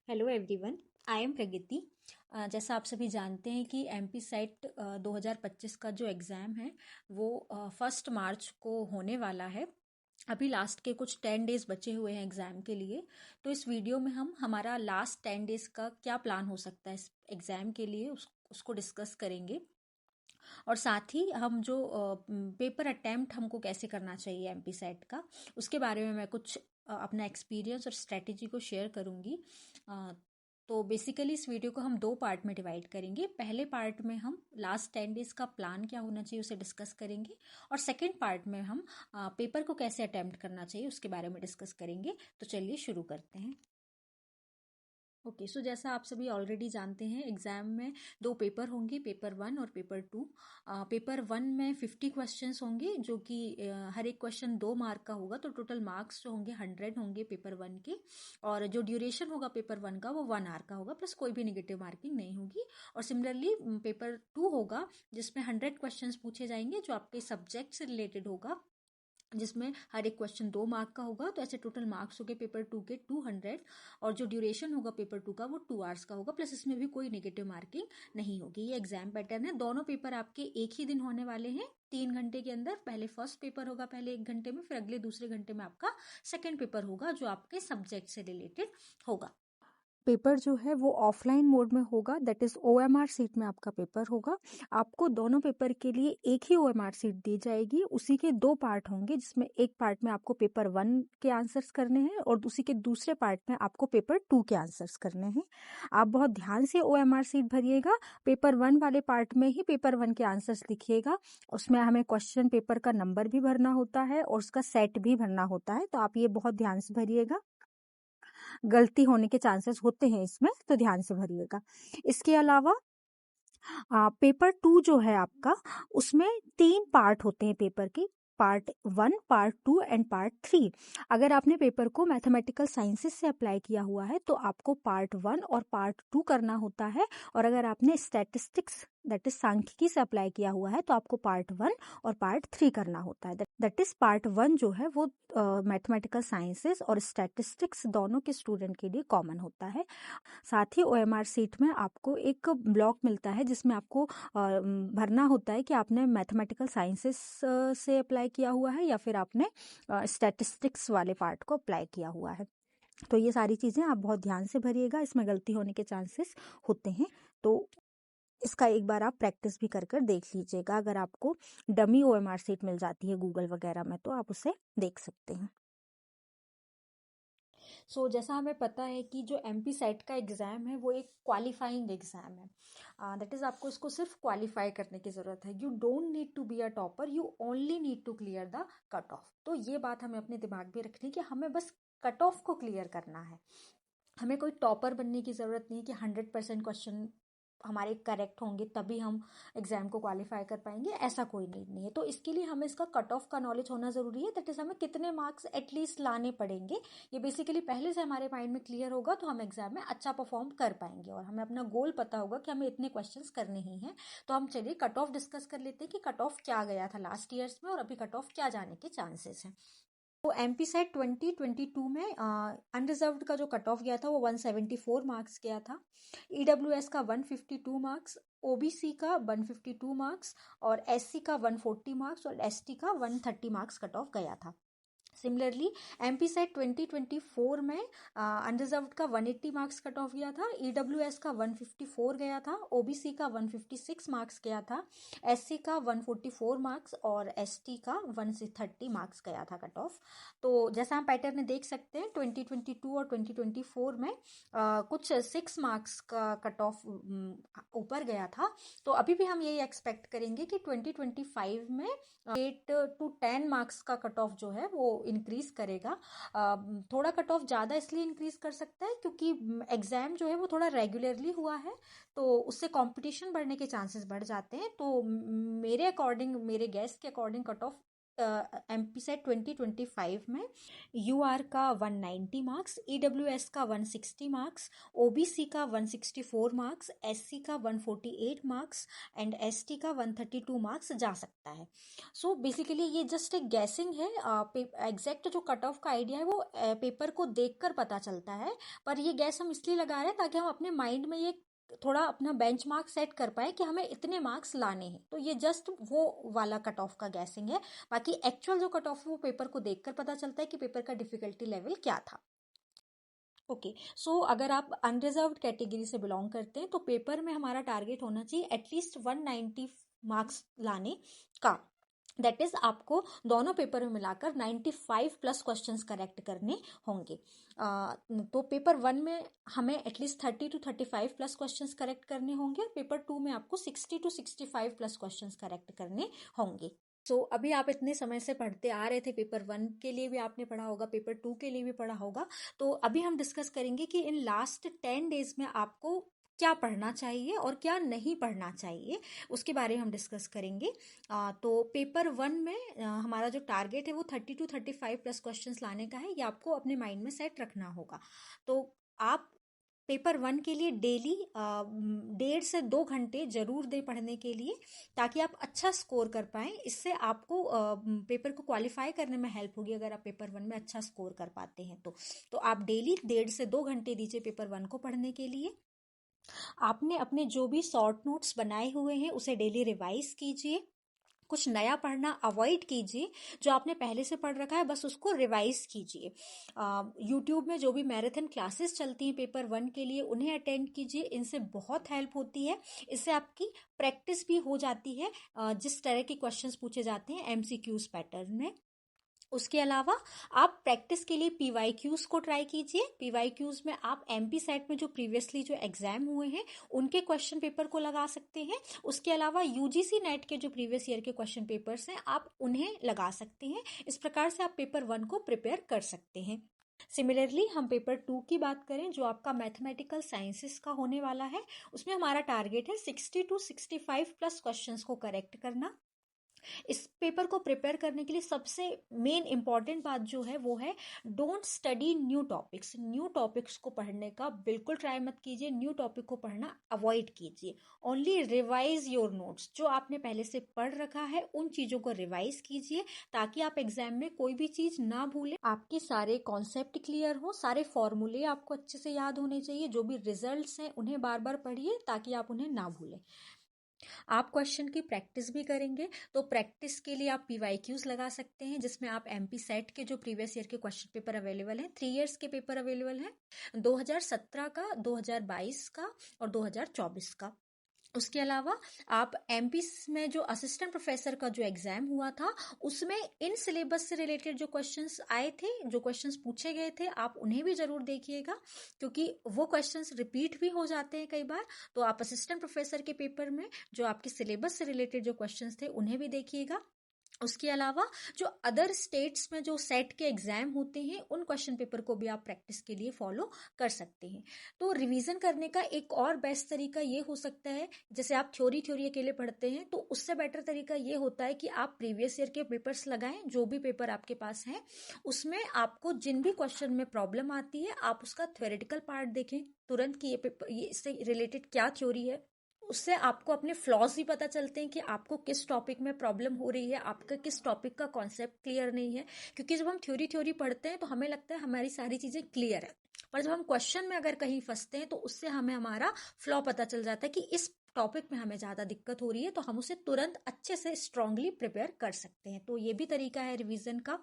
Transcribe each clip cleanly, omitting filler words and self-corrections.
Hello everyone, I am प्रगति। जैसा आप सभी जानते हैं कि एमपी सेट 2025 का जो एग्ज़ाम है वो 1 मार्च को होने वाला है। अभी लास्ट के कुछ 10 डेज़ बचे हुए हैं एग्ज़ाम के लिए। तो इस वीडियो में हम हमारा लास्ट 10 डेज़ का क्या प्लान हो सकता है इस एग्ज़ाम के लिए उसको डिस्कस करेंगे। और साथ ही हम जो पेपर अटेम्प्ट हमको कैसे करना चाहिए एमपी सेट का, उसके बारे में मैं कुछ अपना एक्सपीरियंस और स्ट्रेटेजी को शेयर करूँगी। तो बेसिकली इस वीडियो को हम 2 पार्ट में डिवाइड करेंगे। पहले पार्ट में हम लास्ट 10 डेज का प्लान क्या होना चाहिए उसे डिस्कस करेंगे, और सेकेंड पार्ट में हम पेपर को कैसे अटेम्प्ट करना चाहिए उसके बारे में डिस्कस करेंगे। तो चलिए शुरू करते हैं। ओके, सो जैसा आप सभी ऑलरेडी जानते हैं, एग्जाम में 2 पेपर होंगे, पेपर 1 और पेपर 2। पेपर 1 में 50 क्वेश्चंस होंगे, जो कि हर एक क्वेश्चन 2 मार्क का होगा। तो टोटल मार्क्स जो होंगे 100 होंगे पेपर 1 के। और जो ड्यूरेशन होगा पेपर 1 का वो 1 आवर का होगा, प्लस कोई भी नेगेटिव मार्किंग नहीं होगी। और सिमिलरली पेपर 2 होगा, जिसमें 100 क्वेश्चंस पूछे जाएंगे, जो आपके सब्जेक्ट से रिलेटेड होगा, जिसमें हर एक क्वेश्चन 2 मार्क का होगा। तो ऐसे टोटल मार्क्स हो गए पेपर 2 के 200। और जो ड्यूरेशन होगा पेपर 2 का वो 2 आवर्स का होगा, प्लस इसमें भी कोई नेगेटिव मार्किंग नहीं होगी। ये एग्जाम पैटर्न है। दोनों पेपर आपके एक ही दिन होने वाले हैं, 3 घंटे के अंदर। पहले फर्स्ट पेपर होगा पहले 1 घंटे में, फिर अगले दूसरे घंटे में आपका सेकेंड पेपर होगा, जो आपके सब्जेक्ट से रिलेटेड होगा। पेपर जो है वो ऑफलाइन मोड में होगा, दैट इज ओएमआर सीट में आपका पेपर होगा। आपको दोनों पेपर के लिए एक ही ओएमआर सीट दी जाएगी। उसी के 2 पार्ट होंगे, जिसमें एक पार्ट में आपको पेपर 1 के आंसर्स करने हैं और उसी के दूसरे पार्ट में आपको पेपर 2 के आंसर्स करने हैं। आप बहुत ध्यान से ओएमआर सीट भरिएगा। पेपर 1 वाले पार्ट में ही पेपर 1 के आंसर्स लिखिएगा। उसमें हमें क्वेश्चन पेपर का नंबर भी भरना होता है और उसका सेट भी भरना होता है, तो आप ये बहुत ध्यान से भरिएगा। गलती होने के चांसेस होते हैं इसमें, तो ध्यान से भरिएगा। इसके अलावा पेपर 2 जो है आपका, उसमें 3 पार्ट होते हैं पेपर के, पार्ट 1, पार्ट 2 एंड पार्ट 3। अगर आपने पेपर को मैथमेटिकल साइंसेस से अप्लाई किया हुआ है तो आपको पार्ट 1 और पार्ट 2 करना होता है। और अगर आपने स्टैटिस्टिक्स दैट इज सांख्यिकी से अप्लाई किया हुआ है तो आपको पार्ट 1 और पार्ट 3 करना होता है। दैट इज पार्ट 1 जो है वो मैथमेटिकल साइंसेस और स्टैटिस्टिक्स दोनों के स्टूडेंट के लिए कॉमन होता है। साथ ही ओएमआर सीट में आपको एक ब्लॉक मिलता है, जिसमें आपको भरना होता है कि आपने मैथमेटिकल साइंसेस से अप्लाई किया हुआ है या फिर आपने स्टैटिस्टिक्स वाले पार्ट को अप्लाई किया हुआ है। तो ये सारी चीज़ें आप बहुत ध्यान से भरिएगा, इसमें गलती होने के चांसेस होते हैं। तो इसका एक बार आप प्रैक्टिस भी कर देख लीजिएगा। अगर आपको डमी ओएमआर सीट मिल जाती है गूगल वगैरह में तो आप उसे देख सकते हैं। जैसा हमें पता है कि जो एमपी सेट का एग्ज़ाम है वो एक क्वालिफाइंग एग्ज़ाम है। दैट इज़ आपको इसको सिर्फ क्वालिफाई करने की ज़रूरत है। You don't need to be a topper, you only need to clear the cut off. तो ये बात हमें अपने दिमाग में रखनी कि हमें बस कट ऑफ को क्लियर करना है। हमें कोई टॉपर बनने की ज़रूरत नहीं है कि 100% क्वेश्चन हमारे करेक्ट होंगे तभी हम एग्जाम को क्वालिफाई कर पाएंगे, ऐसा कोई नीड नहीं है। तो इसके लिए हमें इसका कट ऑफ का नॉलेज होना ज़रूरी है। दैट इज हमें कितने मार्क्स एटलीस्ट लाने पड़ेंगे, ये बेसिकली पहले से हमारे माइंड में क्लियर होगा तो हम एग्जाम में अच्छा परफॉर्म कर पाएंगे। और हमें अपना गोल पता होगा कि हमें इतने क्वेश्चंस करने ही हैं। तो हम चलिए कट ऑफ डिस्कस कर लेते हैं कि कट ऑफ क्या गया था लास्ट ईयर्स में और अभी कट ऑफ क्या जाने के चांसेस हैं। तो एमपी सेट 2022 में अनरिजर्व्ड का जो कट ऑफ गया था वो 174 मार्क्स गया था। ईडब्ल्यूएस का 152 मार्क्स, ओबीसी का 152 मार्क्स और एससी का 140 मार्क्स और एसटी का 130 मार्क्स कट ऑफ गया था। सिमिलरली एमपी सेट 2024 में अनरिजर्व्ड का 180 मार्क्स कट ऑफ गया था, ईडब्ल्यूएस का 154 गया था, ओबीसी का 156 मार्क्स गया था, एससी का 144 मार्क्स और एसटी का 130 मार्क्स गया था कट ऑफ। तो जैसा हम पैटर्न देख सकते हैं 2022 और 2024 में कुछ 6 मार्क्स का कट ऑफ ऊपर गया था। तो अभी भी हम यही एक्सपेक्ट करेंगे कि 2025 में 8 to 10 मार्क्स का कट ऑफ जो है वो इंक्रीज करेगा। थोड़ा कट ऑफ ज़्यादा इसलिए इंक्रीज कर सकता है क्योंकि एग्जाम जो है वो थोड़ा रेगुलरली हुआ है, तो उससे कंपटीशन बढ़ने के चांसेस बढ़ जाते हैं। तो मेरे अकॉर्डिंग, मेरे गेस के according cut off MP set 2025 में यूआर का 190 मार्क्स, ईडब्ल्यूएस का 160 मार्क्स, ओबीसी का 164 मार्क्स, एससी का 148 मार्क्स एंड एसटी का 132 मार्क्स जा सकता है। सो बेसिकली ये जस्ट एक गैसिंग है, एग्जैक्ट जो कट ऑफ का आइडिया है वो पेपर को देखकर पता चलता है, पर ये गैस हम इसलिए लगा रहे हैं ताकि हम अपने माइंड में ये थोड़ा अपना बेंचमार्क सेट कर पाए कि हमें इतने मार्क्स लाने हैं। तो ये जस्ट वो वाला कट ऑफ का गैसिंग है, बाकी एक्चुअल जो कट ऑफ है वो पेपर को देखकर पता चलता है कि पेपर का डिफिकल्टी लेवल क्या था। ओके, सो अगर आप अनरिजर्व्ड कैटेगरी से बिलोंग करते हैं तो पेपर में हमारा टारगेट होना चाहिए एटलीस्ट 190 मार्क्स लाने का। दैट इज आपको दोनों पेपर में मिलाकर 95 प्लस क्वेश्चंस करेक्ट करने होंगे। तो पेपर 1 में हमें at least 30 to 35 plus questions correct करने होंगे और पेपर 2 में आपको 60 to 65 प्लस क्वेश्चंस करेक्ट करने होंगे। सो अभी आप इतने समय से पढ़ते आ रहे थे, पेपर 1 के लिए भी आपने पढ़ा होगा, पेपर 2 के लिए भी पढ़ा होगा। तो अभी हम डिस्कस करेंगे कि इन लास्ट 10 डेज में आपको क्या पढ़ना चाहिए और क्या नहीं पढ़ना चाहिए, उसके बारे में हम डिस्कस करेंगे। तो पेपर 1 में हमारा जो टारगेट है वो 30 to 35 प्लस क्वेश्चंस लाने का है, ये आपको अपने माइंड में सेट रखना होगा। तो आप पेपर 1 के लिए डेली 1.5 से 2 घंटे जरूर दें पढ़ने के लिए, ताकि आप अच्छा स्कोर कर पाएं। इससे आपको पेपर को क्वालिफाई करने में हेल्प होगी अगर आप पेपर 1 में अच्छा स्कोर कर पाते हैं तो आप डेली 1.5 से 2 घंटे दीजिए पेपर 1 को पढ़ने के लिए। आपने अपने जो भी शॉर्ट नोट्स बनाए हुए हैं उसे डेली रिवाइज कीजिए, कुछ नया पढ़ना अवॉइड कीजिए, जो आपने पहले से पढ़ रखा है बस उसको रिवाइज कीजिए। यूट्यूब में जो भी मैराथन क्लासेस चलती हैं पेपर 1 के लिए उन्हें अटेंड कीजिए, इनसे बहुत हेल्प होती है। इससे आपकी प्रैक्टिस भी हो जाती है जिस तरह के क्वेश्चंस पूछे जाते हैं एमसीक्यूज पैटर्न में। उसके अलावा आप प्रैक्टिस के लिए पीवाईक्यूज को ट्राई कीजिए। पीवाईक्यूज में आप एमपी सेट में जो प्रीवियसली जो एग्जाम हुए हैं उनके क्वेश्चन पेपर को लगा सकते हैं। उसके अलावा यूजीसी नेट के जो प्रीवियस ईयर के क्वेश्चन पेपर्स हैं आप उन्हें लगा सकते हैं। इस प्रकार से आप पेपर 1 को प्रिपेयर कर सकते हैं। सिमिलरली हम पेपर 2 की बात करें जो आपका मैथमेटिकल साइंसेस का होने वाला है, उसमें हमारा टारगेट है 60 to 65 प्लस क्वेश्चंस को करेक्ट करना। इस पेपर को प्रिपेयर करने के लिए सबसे मेन इंपॉर्टेंट बात जो है वो है don't study new topics. New topics को पढ़ने का बिल्कुल ट्राई मत कीजिए, न्यू टॉपिक को पढ़ना अवॉइड कीजिए। ओनली रिवाइज योर नोट्स, जो आपने पहले से पढ़ रखा है उन चीजों को रिवाइज कीजिए ताकि आप एग्जाम में कोई भी चीज ना भूलें, आपके सारे कॉन्सेप्ट क्लियर हो, सारे फॉर्मूले आपको अच्छे से याद होने चाहिए। जो भी रिजल्ट्स हैं उन्हें बार बार पढ़िए ताकि आप उन्हें ना भूलें। आप क्वेश्चन की प्रैक्टिस भी करेंगे तो प्रैक्टिस के लिए आप पीवाईक्यूज लगा सकते हैं, जिसमें आप एमपी सेट के जो प्रीवियस ईयर के क्वेश्चन पेपर अवेलेबल हैं, 3 इयर्स के पेपर अवेलेबल हैं, 2017 का, 2022 का और 2024 का। उसके अलावा आप एमपी में जो असिस्टेंट प्रोफेसर का जो एग्जाम हुआ था उसमें इन सिलेबस से रिलेटेड जो क्वेश्चंस आए थे, जो क्वेश्चंस पूछे गए थे, आप उन्हें भी जरूर देखिएगा क्योंकि वो क्वेश्चंस रिपीट भी हो जाते हैं कई बार। तो आप असिस्टेंट प्रोफेसर के पेपर में जो आपके सिलेबस से रिलेटेड जो क्वेश्चंस थे उन्हें भी देखिएगा। उसके अलावा जो अदर स्टेट्स में जो सेट के एग्जाम होते हैं उन क्वेश्चन पेपर को भी आप प्रैक्टिस के लिए फॉलो कर सकते हैं। तो रिवीजन करने का एक और बेस्ट तरीका ये हो सकता है, जैसे आप थ्योरी अकेले पढ़ते हैं तो उससे बेटर तरीका ये होता है कि आप प्रीवियस ईयर के पेपर्स लगाएं, जो भी पेपर आपके पास है उसमें आपको जिन भी क्वेश्चन में प्रॉब्लम आती है आप उसका थ्योरेटिकल पार्ट देखें तुरंत कि ये पेपर ये इससे रिलेटेड क्या थ्योरी है। उससे आपको अपने फ्लॉज भी पता चलते हैं कि आपको किस टॉपिक में प्रॉब्लम हो रही है, आपका किस टॉपिक का कॉन्सेप्ट क्लियर नहीं है। क्योंकि जब हम थ्योरी पढ़ते हैं तो हमें लगता है हमारी सारी चीजें क्लियर है, पर जब हम क्वेश्चन में अगर कहीं फंसते हैं तो उससे हमें हमारा फ्लॉ पता चल जाता है कि इस टॉपिक में हमें ज्यादा दिक्कत हो रही है, तो हम उसे तुरंत अच्छे से स्ट्रांगली प्रिपेयर कर सकते हैं। तो ये भी तरीका है रिवीजन का,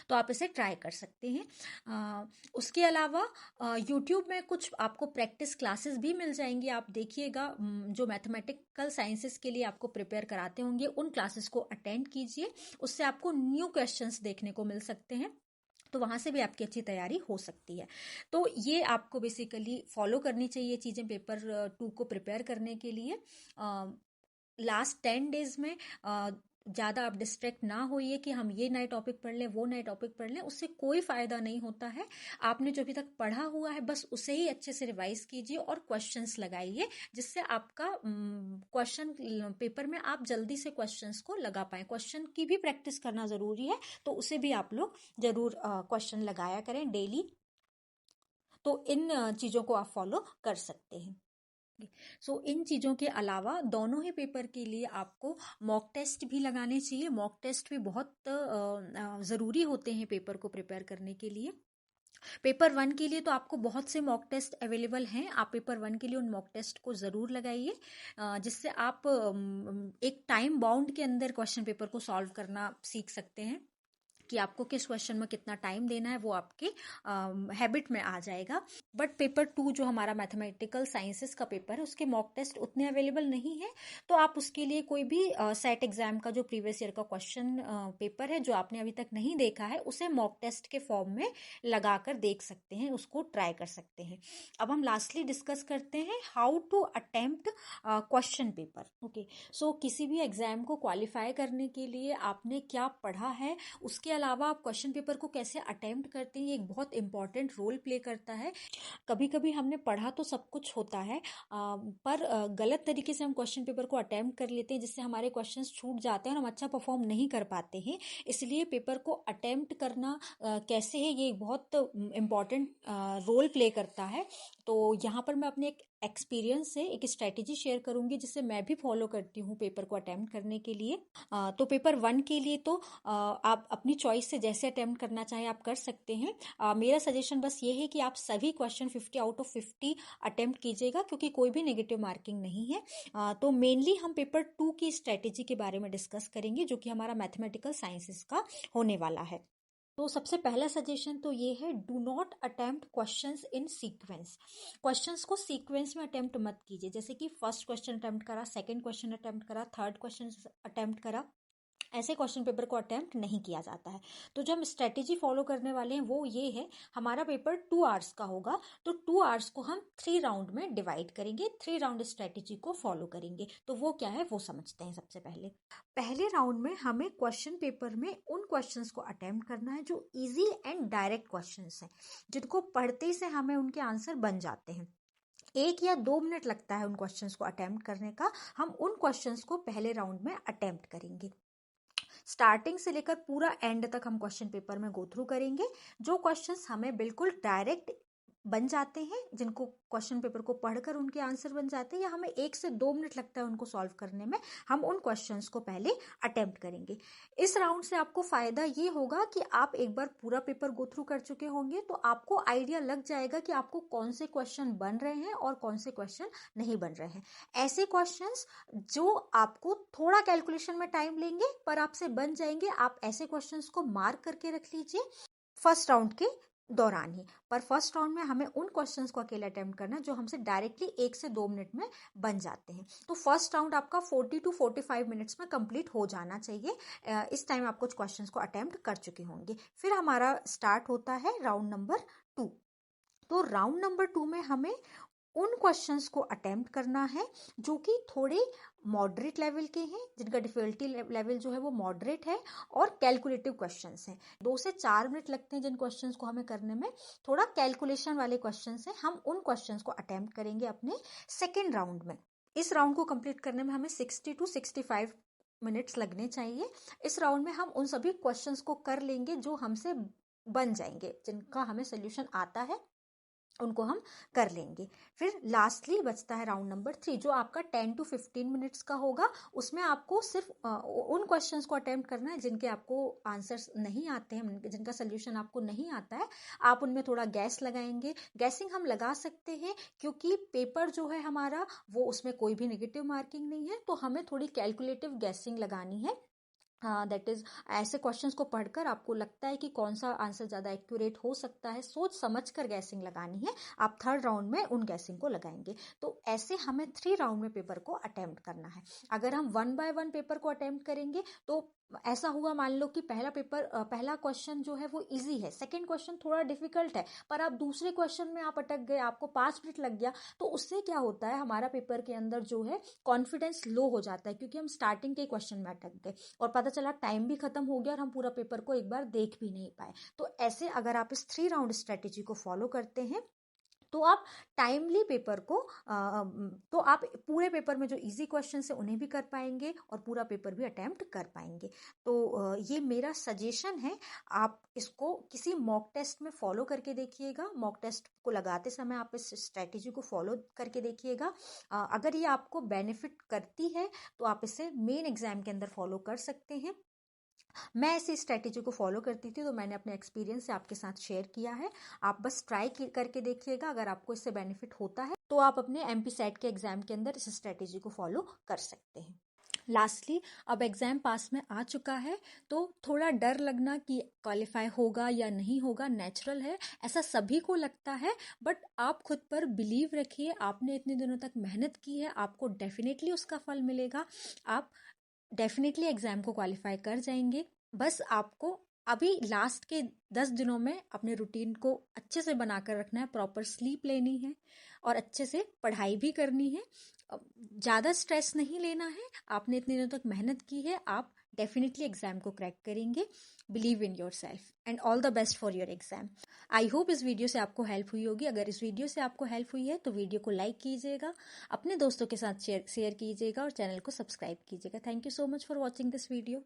तो आप इसे ट्राई कर सकते हैं। उसके अलावा यूट्यूब में कुछ आपको प्रैक्टिस क्लासेस भी मिल जाएंगी, आप देखिएगा। जो मैथमेटिकल साइंसेस के लिए आपको प्रिपेयर कराते होंगे उन क्लासेस को अटेंड कीजिए, उससे आपको न्यू क्वेश्चंस देखने को मिल सकते हैं, तो वहां से भी आपकी अच्छी तैयारी हो सकती है। तो ये आपको बेसिकली फॉलो करनी चाहिए चीजें पेपर 2 को प्रिपेयर करने के लिए। लास्ट 10 डेज में ज़्यादा आप डिस्ट्रैक्ट ना होइए कि हम ये नए टॉपिक पढ़ लें, वो नए टॉपिक पढ़ लें, उससे कोई फ़ायदा नहीं होता है। आपने जो अभी तक पढ़ा हुआ है बस उसे ही अच्छे से रिवाइज कीजिए और क्वेश्चंस लगाइए, जिससे आपका क्वेश्चन पेपर में आप जल्दी से क्वेश्चंस को लगा पाएँ। क्वेश्चन की भी प्रैक्टिस करना ज़रूरी है, तो उसे भी आप लोग ज़रूर क्वेश्चन लगाया करें डेली। तो इन चीज़ों को आप फॉलो कर सकते हैं। इन चीज़ों के अलावा दोनों ही पेपर के लिए आपको मॉक टेस्ट भी लगाने चाहिए। मॉक टेस्ट भी बहुत ज़रूरी होते हैं पेपर को प्रिपेयर करने के लिए। पेपर 1 के लिए तो आपको बहुत से मॉक टेस्ट अवेलेबल हैं। आप पेपर 1 के लिए उन मॉक टेस्ट को ज़रूर लगाइए, जिससे आप एक टाइम बाउंड के अंदर क्वेश्चन पेपर को सॉल्व करना सीख सकते हैं कि आपको किस क्वेश्चन में कितना टाइम देना है, वो आपके हैबिट में आ जाएगा। बट पेपर 2 जो हमारा मैथमेटिकल साइंसेस का पेपर है, उसके मॉक टेस्ट उतने अवेलेबल नहीं है, तो आप उसके लिए कोई भी सेट एग्जाम का जो प्रीवियस ईयर का क्वेश्चन पेपर है जो आपने अभी तक नहीं देखा है, उसे मॉक टेस्ट के फॉर्म में लगाकर देख सकते हैं, उसको ट्राई कर सकते हैं। अब हम लास्टली डिस्कस करते हैं how to attempt question paper. Okay, so किसी भी एग्जाम को क्वालिफाई करने के लिए आपने क्या पढ़ा है, उसके अलावा आप क्वेश्चन पेपर को कैसे अटेम्प्ट करते हैं, ये एक बहुत इंपॉर्टेंट रोल प्ले करता है। कभी कभी हमने पढ़ा तो सब कुछ होता है, पर गलत तरीके से हम क्वेश्चन पेपर को अटेम्प्ट कर लेते हैं, जिससे हमारे क्वेश्चंस छूट जाते हैं और हम अच्छा परफॉर्म नहीं कर पाते हैं। इसलिए पेपर को अटेम्प्ट करना कैसे है, ये एक बहुत इम्पॉर्टेंट रोल प्ले करता है। तो यहाँ पर मैं अपने एक एक्सपीरियंस से एक स्ट्रेटेजी शेयर करूंगी, जिसे मैं भी फॉलो करती हूँ पेपर को अटेम्प्ट करने के लिए। तो पेपर 1 के लिए तो आप अपनी चॉइस से जैसे अटेम्प्ट करना चाहें आप कर सकते हैं। मेरा सजेशन बस ये है कि आप सभी क्वेश्चन 50 आउट ऑफ 50 अटेम्प्ट कीजिएगा, क्योंकि कोई भी नेगेटिव मार्किंग नहीं है। तो मेनली हम पेपर 2 की स्ट्रेटेजी के बारे में डिस्कस करेंगे, जो कि हमारा मैथमेटिकल साइंसेस का होने वाला है। तो सबसे पहला सजेशन तो ये है, do not attempt questions in sequence. Questions को सीक्वेंस में अटेम्प्ट मत कीजिए, जैसे कि फर्स्ट क्वेश्चन अटेम्प्ट करा, सेकंड क्वेश्चन अटेम्प्ट करा, थर्ड क्वेश्चन अटेम्प्ट करा, ऐसे क्वेश्चन पेपर को अटेम्प्ट नहीं किया जाता है। तो जो हम स्ट्रेटेजी फॉलो करने वाले हैं वो ये है, हमारा पेपर 2 आवर्स का होगा, तो 2 आवर्स को हम 3 राउंड में डिवाइड करेंगे, 3 राउंड स्ट्रेटेजी को फॉलो करेंगे। तो वो क्या है वो समझते हैं। सबसे पहले राउंड में हमें क्वेश्चन पेपर में उन क्वेश्चंस को अटेम्प्ट करना है जो इजी एंड डायरेक्ट क्वेश्चंस हैं, जिनको पढ़ते से हमें उनके आंसर बन जाते हैं। 1 या 2 मिनट लगता है उन क्वेश्चंस को अटेम्प्ट करने का। हम उन क्वेश्चंस को पहले राउंड में अटेम्प्ट करेंगे। स्टार्टिंग से लेकर पूरा एंड तक हम क्वेश्चन पेपर में गो थ्रू करेंगे। जो क्वेश्चंस हमें बिल्कुल डायरेक्ट बन जाते हैं, जिनको क्वेश्चन पेपर को पढ़कर उनके आंसर बन जाते हैं, या हमें 1 से 2 मिनट लगता है उनको सॉल्व करने में, हम उन क्वेश्चंस को पहले अटेम्प्ट करेंगे। इस राउंड से आपको फायदा ये होगा कि आप एक बार पूरा पेपर गो थ्रू कर चुके होंगे, तो आपको आइडिया लग जाएगा कि आपको कौन से क्वेश्चन बन रहे हैं और कौन से क्वेश्चन नहीं बन रहे हैं। ऐसे क्वेश्चंस जो आपको थोड़ा कैलकुलेशन में टाइम लेंगे पर आपसे बन जाएंगे, आप ऐसे क्वेश्चंस को मार्क करके रख लीजिए फर्स्ट राउंड के दौरान ही। पर फर्स्ट राउंड में हमें उन क्वेश्चंस को अकेले अटेम्प्ट करना है जो हमसे डायरेक्टली 1 से 2 मिनट में बन जाते हैं। तो फर्स्ट राउंड आपका 40 to 45 मिनट्स में कंप्लीट हो जाना चाहिए। इस टाइम आप कुछ क्वेश्चंस को अटेम्प्ट कर चुके होंगे। फिर हमारा स्टार्ट होता है राउंड नंबर 2। तो राउंड नंबर 2 में हमें उन क्वेश्चंस को अटेम्प्ट करना है जो कि थोड़े मॉडरेट लेवल के हैं, जिनका डिफिकल्टी लेवल जो है वो मॉडरेट है, और कैलकुलेटिव क्वेश्चंस हैं। 2 से 4 मिनट लगते हैं जिन क्वेश्चंस को हमें करने में, थोड़ा कैलकुलेशन वाले क्वेश्चंस हैं। हम उन क्वेश्चंस को अटेम्प्ट करेंगे अपने सेकेंड राउंड में। इस राउंड को कंप्लीट करने में हमें 60 to 65 मिनट्स लगने चाहिए। इस राउंड में हम उन सभी क्वेश्चंस को कर लेंगे जो हमसे बन जाएंगे, जिनका हमें सोल्यूशन आता है उनको हम कर लेंगे। फिर लास्टली बचता है राउंड नंबर 3, जो आपका 10 to 15 मिनट्स का होगा। उसमें आपको सिर्फ उन क्वेश्चंस को अटेम्प्ट करना है जिनके आपको आंसर्स नहीं आते हैं, जिनका सोल्यूशन आपको नहीं आता है। आप उनमें थोड़ा गैस लगाएंगे। गैसिंग हम लगा सकते हैं क्योंकि पेपर जो है हमारा वो, उसमें कोई भी नेगेटिव मार्किंग नहीं है, तो हमें थोड़ी कैलकुलेटिव गैसिंग लगानी है। दैट इज ऐसे क्वेश्चंस को पढ़कर आपको लगता है कि कौन सा आंसर ज़्यादा एक्यूरेट हो सकता है, सोच समझ कर गैसिंग लगानी है। आप थर्ड राउंड में उन गैसिंग को लगाएंगे। तो ऐसे हमें 3 राउंड में पेपर को अटेम्प्ट करना है। अगर हम 1 बाय 1 पेपर को अटेम्प्ट करेंगे तो ऐसा हुआ, मान लो कि पहला क्वेश्चन जो है वो इजी है, सेकंड क्वेश्चन थोड़ा डिफिकल्ट है, पर आप दूसरे क्वेश्चन में आप अटक गए, आपको 5 मिनट लग गया, तो उससे क्या होता है, हमारा पेपर के अंदर जो है कॉन्फिडेंस लो हो जाता है, क्योंकि हम स्टार्टिंग के क्वेश्चन में अटक गए और पता चला टाइम भी खत्म हो गया और हम पूरा पेपर को एक बार देख भी नहीं पाए। तो ऐसे अगर आप इस 3 राउंड स्ट्रेटेजी को फॉलो करते हैं तो आप टाइमली पेपर को तो आप पूरे पेपर में जो इजी क्वेश्चन है उन्हें भी कर पाएंगे और पूरा पेपर भी अटेम्प्ट कर पाएंगे। तो ये मेरा सजेशन है, आप इसको किसी मॉक टेस्ट में फॉलो करके देखिएगा। मॉक टेस्ट को लगाते समय आप इस स्ट्रेटेजी को फॉलो करके देखिएगा। अगर ये आपको बेनिफिट करती है तो आप इसे मेन एग्जाम के अंदर फॉलो कर सकते हैं। मैं ऐसी स्ट्रेटेजी को फॉलो करती थी तो मैंने अपने एक्सपीरियंस से आपके साथ शेयर किया है। आप बस ट्राई करके देखिएगा, अगर आपको इससे बेनिफिट होता है तो आप अपने एमपी सेट के एग्जाम के अंदर इस स्ट्रेटेजी को फॉलो कर सकते हैं। लास्टली, अब एग्जाम पास में आ चुका है तो थोड़ा डर लगना कि क्वालिफाई होगा या नहीं होगा नेचुरल है, ऐसा सभी को लगता है। बट आप खुद पर बिलीव रखिए, आपने इतने दिनों तक मेहनत की है, आपको डेफिनेटली उसका फल मिलेगा। आप डेफिनेटली एग्जाम को क्वालिफाई कर जाएंगे। बस आपको अभी लास्ट के 10 दिनों में अपने रूटीन को अच्छे से बनाकर रखना है, प्रॉपर स्लीप लेनी है और अच्छे से पढ़ाई भी करनी है। ज़्यादा स्ट्रेस नहीं लेना है, आपने इतने दिनों तक मेहनत की है, आप डेफिनेटली एग्जाम को क्रैक करेंगे। Believe in your self and all the best for your exam. I hope इस वीडियो से आपको हेल्प हुई होगी। अगर इस वीडियो से आपको हेल्प हुई है तो वीडियो को लाइक कीजिएगा, अपने दोस्तों के साथ शेयर कीजिएगा और चैनल को सब्सक्राइब कीजिएगा। Thank you so much for watching this video.